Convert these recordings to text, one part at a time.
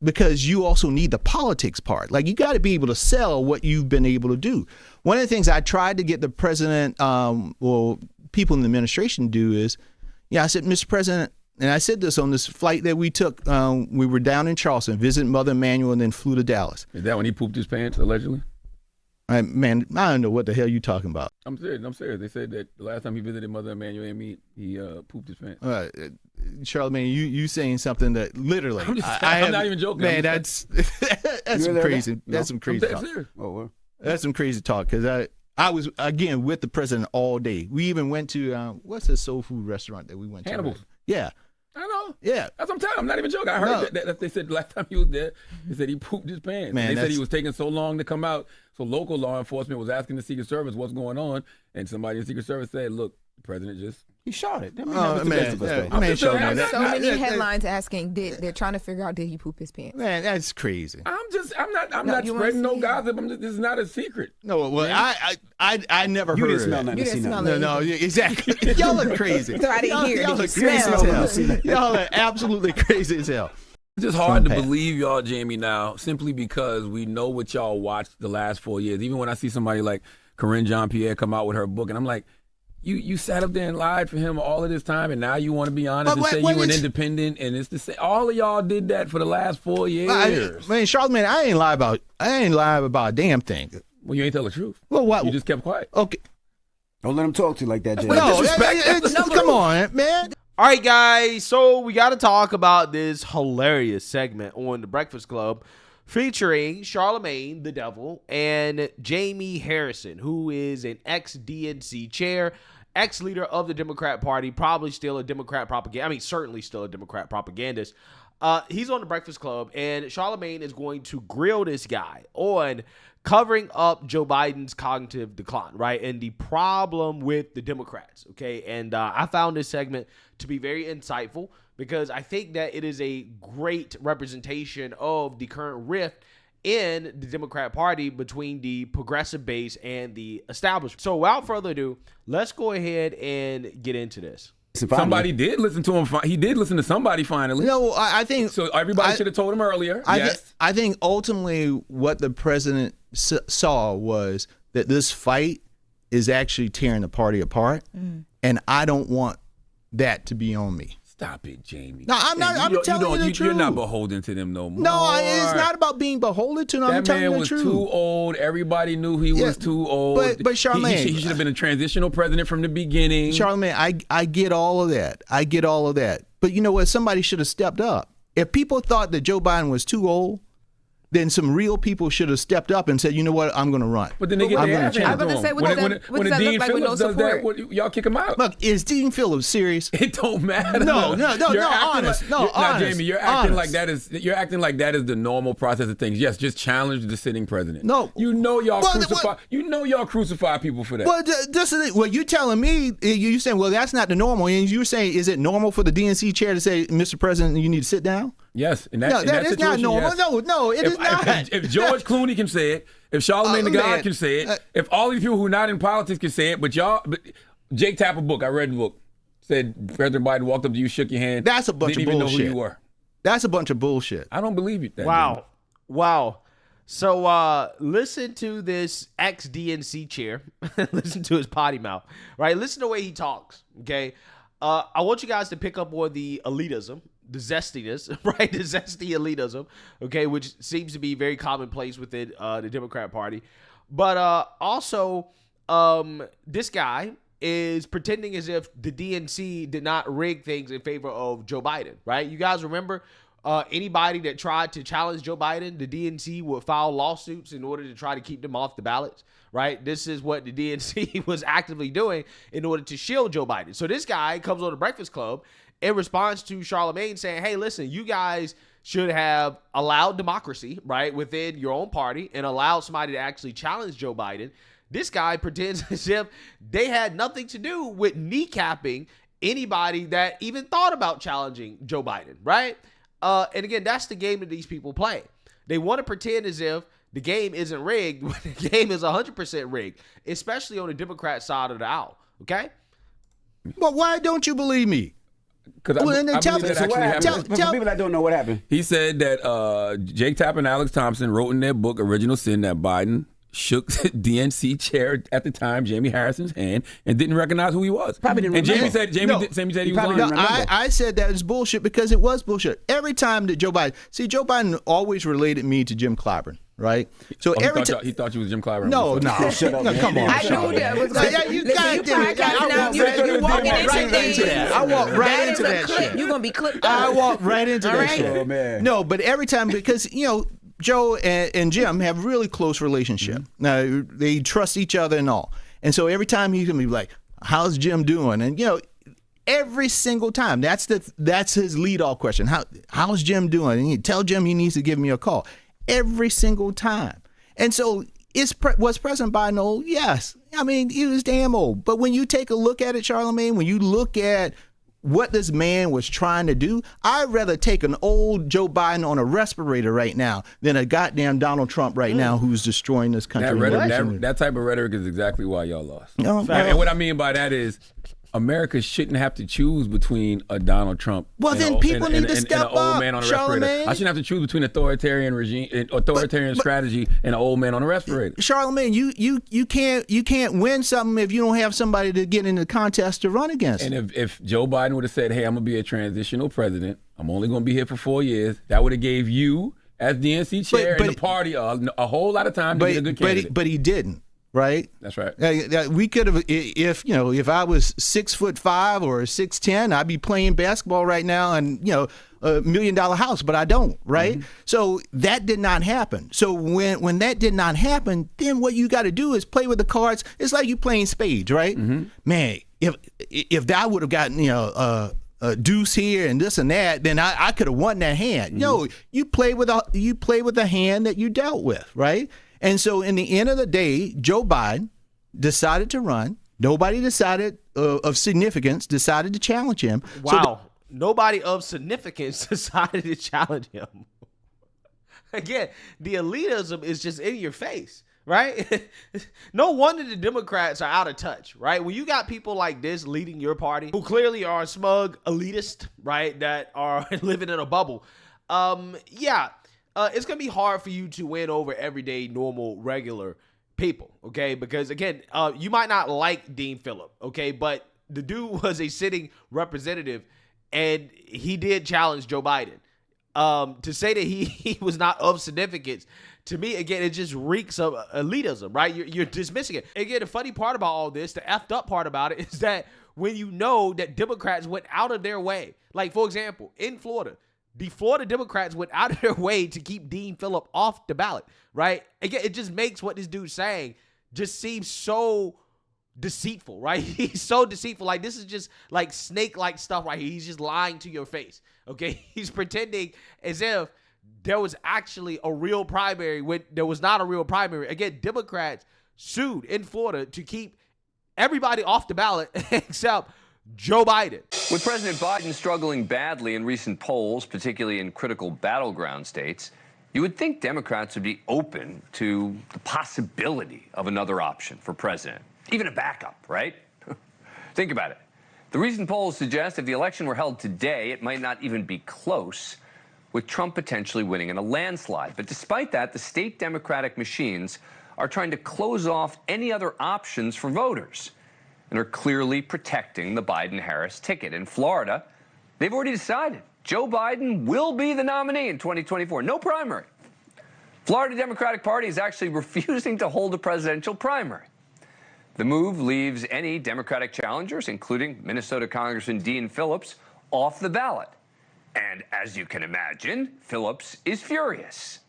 because you also need the politics part. Like, you got to be able to sell what you've been able to do. One of the things I tried to get the president, people in the administration to do is, I said, Mr. President, and I said this on this flight that we took. We were down in Charleston, visiting Mother Emanuel, and then flew to Dallas. Is that when he pooped his pants, allegedly? Man, I don't know what the hell you talking about. I'm serious. They said that the last time he visited Mother Emanuel and me, he pooped his pants. Charlamagne, you saying something that literally. I'm not even joking. Man, that's some crazy. No? That's some crazy talk. That's some crazy talk, because I was, again, with the president all day. We even went to, what's the soul food restaurant that we went to? Hannibal's. Yeah. I know. Yeah. That's what I'm telling you. I'm not even joking. I heard that they said the last time he was there, they said he pooped his pants. Man, they said he was taking so long to come out. So local law enforcement was asking the Secret Service what's going on. And somebody in the Secret Service said, look, the president just... He shot it. So many headlines asking, they're trying to figure out, did he poop his pants? Man, that's crazy. I'm not spreading no gossip. This is not a secret. No, well, I never heard didn't smell nothing. You didn't smell nothing. No, exactly. Y'all are crazy. So I didn't hear it. Y'all are crazy as hell. Y'all are absolutely crazy as hell. It's just hard to believe y'all, Jamie, now, simply because we know what y'all watched the last 4 years. Even when I see somebody like Corinne Jean-Pierre come out with her book, and I'm like, You sat up there and lied for him all of this time, and now you want to be honest and say you were an independent, and it's the same. All of y'all did that for the last 4 years. Man, Charlamagne, I ain't lie about a damn thing. Well, you ain't tell the truth. Well, what? You just kept quiet. Okay. Don't let him talk to you like that, Jay. No, come on, man. All right, guys. So we got to talk about this hilarious segment on The Breakfast Club, featuring Charlamagne, the devil, and Jaime Harrison, who is an ex-DNC chair, ex-leader of the Democrat Party, probably still a Democrat propagandist. I mean, certainly still a Democrat propagandist. He's on The Breakfast Club, and Charlamagne is going to grill this guy on covering up Joe Biden's cognitive decline, right, and the problem with the Democrats, okay? And I found this segment to be very insightful, because I think that it is a great representation of the current rift in the Democrat Party between the progressive base and the establishment. So without further ado, let's go ahead and get into this. Somebody did listen to him. He did listen to somebody finally. No, I think so. Everybody should have told him earlier. I think ultimately what the president saw was that this fight is actually tearing the party apart, and I don't want that to be on me. Stop it, Jamie. No, I'm not. I'm telling you the truth. You're not beholden to them no more. No, it's not about being beholden to them. I'm telling you the truth. That man was too old. Everybody knew he was too old. But Charlamagne, he should have been a transitional president from the beginning. Charlamagne, I get all of that. But you know what? Somebody should have stepped up. If people thought that Joe Biden was too old, then some real people should have stepped up and said, you know what, I'm going to run. But then they get their ass handed to him. When Dean Phillips does that, y'all kick him out. Look, is Dean Phillips serious? It don't matter. No, honest. Now, Jamie, you're acting like that is the normal process of things. Yes, just challenge the sitting president. No. You know y'all crucify people for that. Well, this is it. Well, you telling me, you saying, well, that's not the normal. And you're saying, is it normal for the DNC chair to say, Mr. President, you need to sit down? Yes. That is not normal. Yes. No, it is not. If George Clooney can say it, if Charlamagne the God can say it, if all these people who are not in politics can say it, but Jake Tapper book, I read the book, said President Biden walked up to you, shook your hand. That's a bunch of bullshit. Didn't even know who you were. That's a bunch of bullshit. I don't believe you. Wow. So listen to this ex-DNC chair. Listen to his potty mouth, right? Listen to the way he talks, okay? I want you guys to pick up on the elitism, the zestiness, right? The zesty elitism, okay, which seems to be very commonplace within the Democrat Party. But also, this guy is pretending as if the DNC did not rig things in favor of Joe Biden, right? You guys remember anybody that tried to challenge Joe Biden, the DNC would file lawsuits in order to try to keep them off the ballots, right? This is what the DNC was actively doing in order to shield Joe Biden. So this guy comes on the Breakfast Club in response to Charlamagne saying, hey, listen, you guys should have allowed democracy, right, within your own party and allowed somebody to actually challenge Joe Biden. This guy pretends as if they had nothing to do with kneecapping anybody that even thought about challenging Joe Biden, right? And again, that's the game that these people play. They want to pretend as if the game isn't rigged when the game is 100% rigged, especially on the Democrat side of the aisle, okay? But why don't you believe me? because Well, then I tell believe me. that So what actually happened? happened. For people that don't know what happened. He said that Jake Tapper and Alex Thompson wrote in their book Original Sin that Biden shook DNC chair at the time, Jamie Harrison's hand, and didn't recognize who he was. Probably didn't And remember. Jamie said he was probably lying. didn't No, remember. I said that was bullshit because it was bullshit. Every time that Joe Biden always related me to Jim Clyburn, right? So every time He thought you was Jim Clyburn. no, Shut up, man. come on. I shut knew up. that was Like, going yeah, you Listen, gotta you do it. podcasting I now, walked you walking into right things. into that. I walked right That into is a that clip. shit. You're going to be clipped I up. walked right into All that right. shit. Oh, man. No, but every time because Joe and Jim have really close relationship. Now they trust each other and all, and so every time he's gonna be like, "How's Jim doing?" And every single time that's his lead off question. How's Jim doing? And you tell Jim he needs to give me a call every single time. And so was President Biden old? Yes. I mean, he was damn old. But when you take a look at it, Charlamagne, when you look at what this man was trying to do, I'd rather take an old Joe Biden on a respirator right now than a goddamn Donald Trump right now who's destroying this country. That type of rhetoric is exactly why y'all lost. No, And what I mean by that is America shouldn't have to choose between a Donald Trump Well, and then a- people and- need and- to and step an old up, man on a respirator. Charlamagne. I shouldn't have to choose between authoritarian strategy and an old man on a respirator. Charlamagne, you can't win something if you don't have somebody to get in the contest to run against. And if Joe Biden would have said, "Hey, I'm gonna be a transitional president. I'm only gonna be here for 4 years," that would have gave you as DNC chair But- and the party a whole lot of time to get a good candidate. but he didn't, right? That's right. We could have, if I was 6'5" or 6'10", I'd be playing basketball right now, and $1 million house, but I don't, right? Mm-hmm. So that did not happen. So when that did not happen, then what you got to do is play with the cards. It's like you playing spades, right? Mm-hmm. Man, if that would have gotten a deuce here and this and that, then I could have won that hand. Mm-hmm. You play with the hand that you dealt with, right? And so in the end of the day, Joe Biden decided to run. Nobody decided of significance decided to challenge him. Wow. Nobody of significance decided to challenge him. Again, the elitism is just in your face, right? No wonder the Democrats are out of touch, right? When you got people like this leading your party who clearly are smug elitist, right, that are living in a bubble, it's going to be hard for you to win over everyday, normal, regular people, okay? Because, again, you might not like Dean Phillip, okay? But the dude was a sitting representative, and he did challenge Joe Biden. To say that he was not of significance, to me, again, it just reeks of elitism, right? You're dismissing it. Again, the funny part about all this, the effed up part about it, is that when you know that Democrats went out of their way, like, for example, in Florida, the Florida Democrats went out of their way to keep Dean Phillip off the ballot, right? Again, it just makes what this dude's saying just seem so deceitful, right? He's so deceitful. Like, this is just like snake-like stuff right here. He's just lying to your face, okay? He's pretending as if there was actually a real primary when there was not a real primary. Again, Democrats sued in Florida to keep everybody off the ballot except Joe Biden. With President Biden struggling badly in recent polls, particularly in critical battleground states, you would think Democrats would be open to the possibility of another option for president, even a backup, right? Think about it. The recent polls suggest if the election were held today, it might not even be close, with Trump potentially winning in a landslide. But despite that, the state Democratic machines are trying to close off any other options for voters and are clearly protecting the Biden-Harris ticket. In Florida, they've already decided Joe Biden will be the nominee in 2024. No primary. Florida Democratic Party is actually refusing to hold a presidential primary. The move leaves any Democratic challengers, including Minnesota Congressman Dean Phillips, off the ballot. And as you can imagine, Phillips is furious.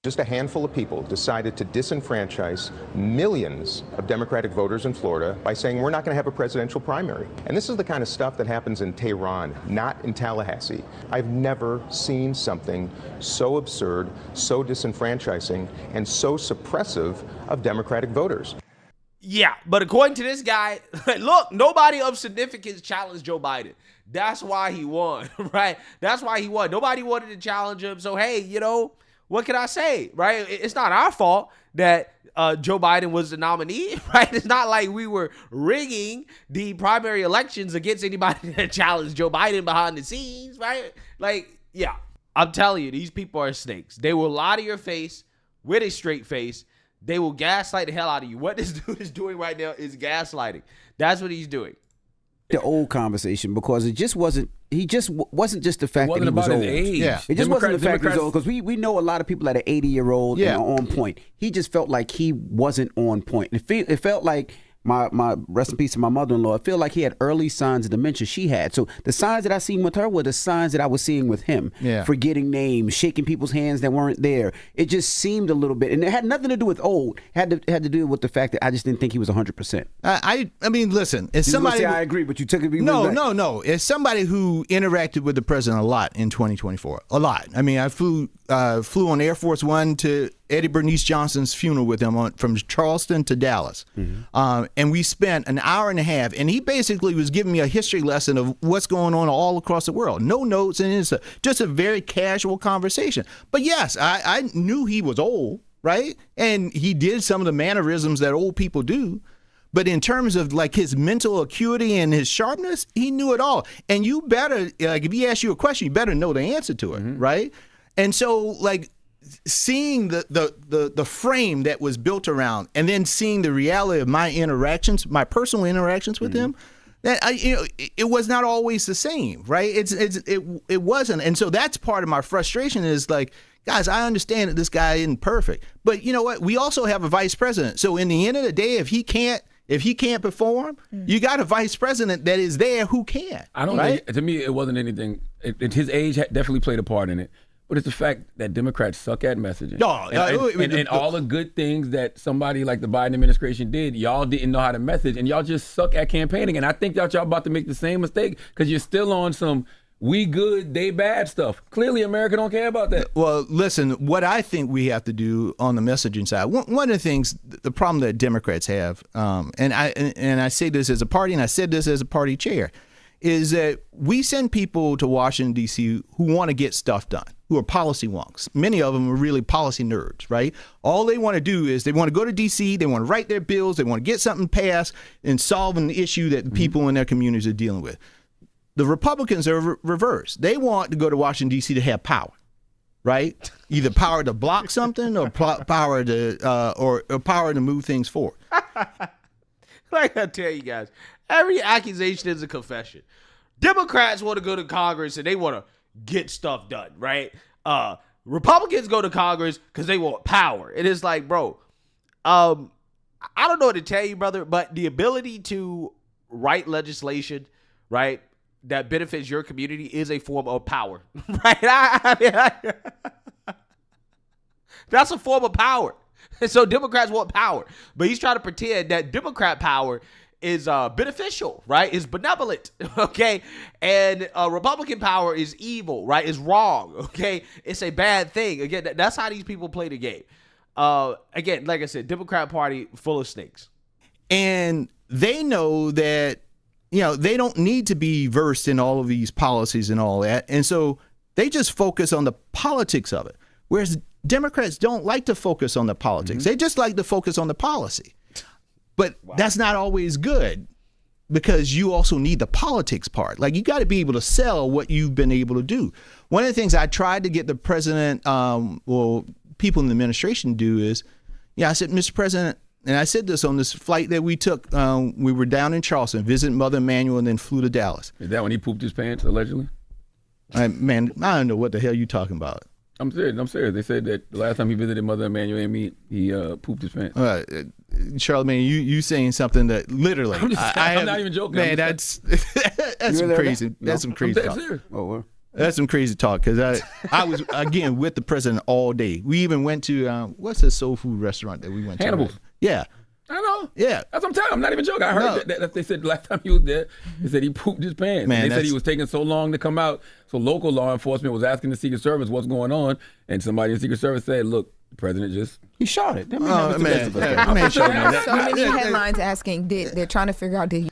Just a handful of people decided to disenfranchise millions of Democratic voters in Florida by saying we're not going to have a presidential primary. And this is the kind of stuff that happens in Tehran, not in Tallahassee. I've never seen something so absurd, so disenfranchising, and so suppressive of Democratic voters. Yeah, but according to this guy, look, nobody of significance challenged Joe Biden. That's why he won, right? That's why he won. Nobody wanted to challenge him. So, hey, what can I say, right? It's not our fault that Joe Biden was the nominee, right? It's not like we were rigging the primary elections against anybody that challenged Joe Biden behind the scenes, right? Like, yeah, I'm telling you, these people are snakes. They will lie to your face with a straight face. They will gaslight the hell out of you. What this dude is doing right now is gaslighting. That's what he's doing. The old conversation, because it just wasn't. He just wasn't just the fact that he was old. Yeah. It just wasn't the fact that he was old, because we know a lot of people that are 80-year-old and are on point. He just felt like he wasn't on point. It felt like my rest in peace to my mother-in-law. I feel like he had early signs of dementia she had. So the signs that I seen with her were the signs that I was seeing with him. Yeah. Forgetting names, shaking people's hands that weren't there. It just seemed a little bit, and it had nothing to do with old. It had to do with the fact that I just didn't think he was 100%. I mean, listen, as You somebody say I agree, but you took it. No. As somebody who interacted with the president a lot in 2024, a lot. I mean, I flew on Air Force One to Eddie Bernice Johnson's funeral with him from Charleston to Dallas. And we spent an hour and a half, and he basically was giving me a history lesson of what's going on all across the world. No notes, and it's just a very casual conversation. But yes, I knew he was old, right? And he did some of the mannerisms that old people do. But in terms of like his mental acuity and his sharpness, he knew it all. And you better, like, if he asks you a question, you better know the answer to it, right? And so, like, seeing the frame that was built around, and then seeing the reality of my interactions, my personal interactions with him, that it was not always the same, right? It wasn't, and so that's part of my frustration is like, guys, I understand that this guy isn't perfect, but you know what? We also have a vice president. So in the end of the day, if he can't perform, you got a vice president that is there who can. I don't think, to me, it wasn't anything. His age definitely played a part in it. But it's the fact that Democrats suck at messaging. And all the good things that somebody like the Biden administration did, y'all didn't know how to message, and y'all just suck at campaigning. And I think y'all about to make the same mistake because you're still on some we good, they bad stuff. Clearly, America don't care about that. Well, listen, what I think we have to do on the messaging side, one of the things, the problem that Democrats have, and I say this as a party, and I said this as a party chair, is that we send people to Washington, D.C. who want to get stuff done, who are policy wonks. Many of them are really policy nerds, right? All they want to do is they want to go to D.C., they want to write their bills, they want to get something passed and solve an issue that the people in their communities are dealing with. The Republicans are reversed. They want to go to Washington, D.C. to have power, right? Either power to block something or power to move things forward. Like I tell you guys, every accusation is a confession. Democrats want to go to Congress and they want to get stuff done, right? Republicans go to Congress because they want power. It is like, bro, I don't know what to tell you, brother, but the ability to write legislation, right, that benefits your community is a form of power, right? That's a form of power. And so Democrats want power, but he's trying to pretend that Democrat power is beneficial, right? Is benevolent, okay? And Republican power is evil, right? Is wrong, okay? It's a bad thing. Again, that's how these people play the game. Again, like I said, Democrat Party full of snakes. And they know that, they don't need to be versed in all of these policies and all that. And so they just focus on the politics of it. Whereas Democrats don't like to focus on the politics. They just like to focus on the policy. But that's not always good because you also need the politics part. Like, you got to be able to sell what you've been able to do. One of the things I tried to get the president, people in the administration to do is, I said, Mr. President, and I said this on this flight that we took. We were down in Charleston, visiting Mother Emanuel, and then flew to Dallas. Is that when he pooped his pants, allegedly? Man, I don't know what the hell you're talking about. I'm serious. They said that the last time he visited Mother Emanuel and me, he pooped his pants. Charlamagne, you saying something that literally. I'm not even joking. Man, that's some crazy. That's some crazy talk. Serious. Oh, well. That's some crazy talk because I was, again, with the president all day. We even went to, what's the soul food restaurant that we went to? Hannibal's. Yeah. I know. Yeah. That's what I'm telling you. I'm not even joking. I heard that they said the last time he was there, they said he pooped his pants. Man, they said he was taking so long to come out. So local law enforcement was asking the Secret Service what's going on. And somebody in the Secret Service said, look, the president just... He shot it. Man, many headlines asking, they're trying to figure out, did he...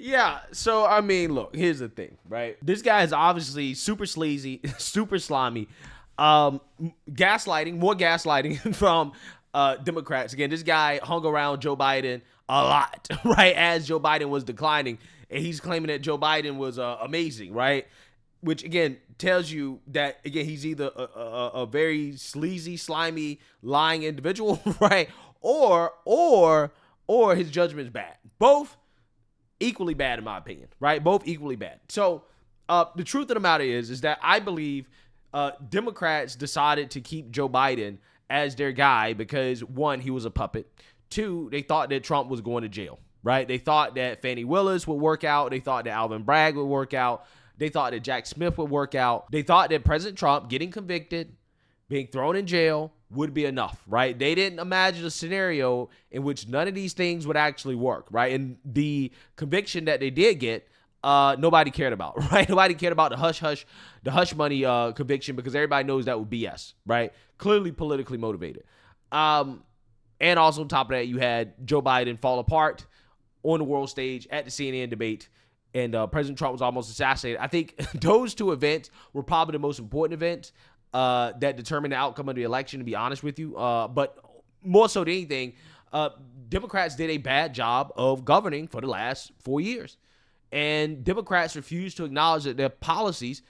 Yeah, so, I mean, look, here's the thing, right? This guy is obviously super sleazy, super slimy. Gaslighting, more gaslighting from Democrats. Again, this guy hung around Joe Biden a lot, right, as Joe Biden was declining, and he's claiming that Joe Biden was amazing, right? Which, again, tells you that, again, he's either a very sleazy, slimy, lying individual, right, or his judgment's bad. Both equally bad, in my opinion, right? Both equally bad. So the truth of the matter is that I believe Democrats decided to keep Joe Biden as their guy because, one, he was a puppet. Two, they thought that Trump was going to jail, right? They thought that Fani Willis would work out. They thought that Alvin Bragg would work out. They thought that Jack Smith would work out. They thought that President Trump getting convicted, being thrown in jail would be enough, right? They didn't imagine a scenario in which none of these things would actually work, right? And the conviction that they did get, nobody cared about, right? Nobody cared about the hush money conviction because everybody knows that was BS, right? Clearly politically motivated. And also on top of that, you had Joe Biden fall apart on the world stage at the CNN debate, and President Trump was almost assassinated. I think those two events were probably the most important events that determined the outcome of the election, to be honest with you. But more so than anything, Democrats did a bad job of governing for the last 4 years. And Democrats refused to acknowledge that their policies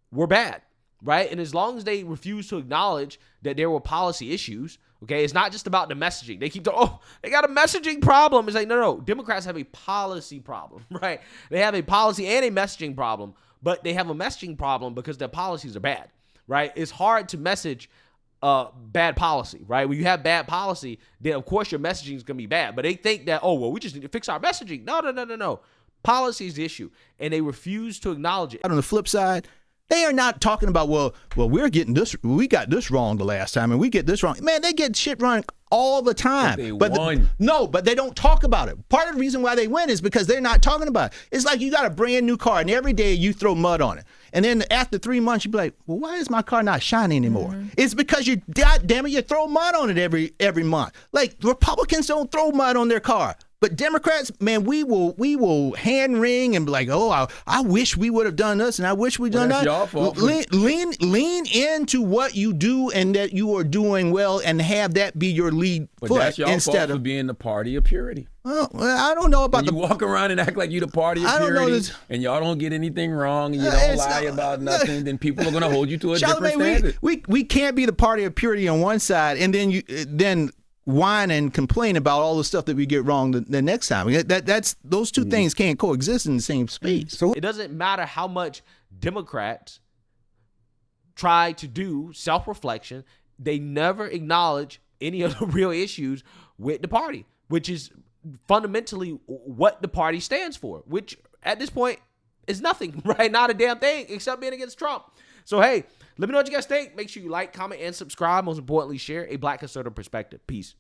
were bad, right? And as long as they refuse to acknowledge that there were policy issues, okay, it's not just about the messaging. They keep going, oh, they got a messaging problem. It's like, no. Democrats have a policy problem, right? They have a policy and a messaging problem, but they have a messaging problem because their policies are bad, right? It's hard to message bad policy, right? When you have bad policy, then of course your messaging is going to be bad. But they think that, oh, well, we just need to fix our messaging. No. Policy is the issue, and they refuse to acknowledge it. On the flip side, they are not talking about, well, we got this wrong the last time, and we get this wrong. Man, they get shit wrong all the time. But they don't talk about it. Part of the reason why they win is because they're not talking about it. It's like you got a brand new car, and every day you throw mud on it. And then after 3 months, you be like, well, why is my car not shining anymore? Mm-hmm. It's because you throw mud on it every month. Like, Republicans don't throw mud on their car. But Democrats, man, we will hand wring and be like, oh, I wish we would have done this, and I wish we'd done that. Y'all fault. Lean into what you do and that you are doing well, and have that be your lead but foot that's y'all instead fault of for being the party of purity. Well, I don't know about when you walk around and act like you the party of purity, and y'all don't get anything wrong, and you don't lie about nothing, then people are going to hold you to a different standard. We can't be the party of purity on one side, and then whine and complain about all the stuff that we get wrong the next time. That's those two things can't coexist in the same space. So it doesn't matter how much Democrats try to do self-reflection, they never acknowledge any of the real issues with the party, which is fundamentally what the party stands for, which at this point is nothing, right? Not a damn thing except being against Trump. So, hey, let me know what you guys think. Make sure you like, comment, and subscribe. Most importantly, share a Black conservative perspective. Peace.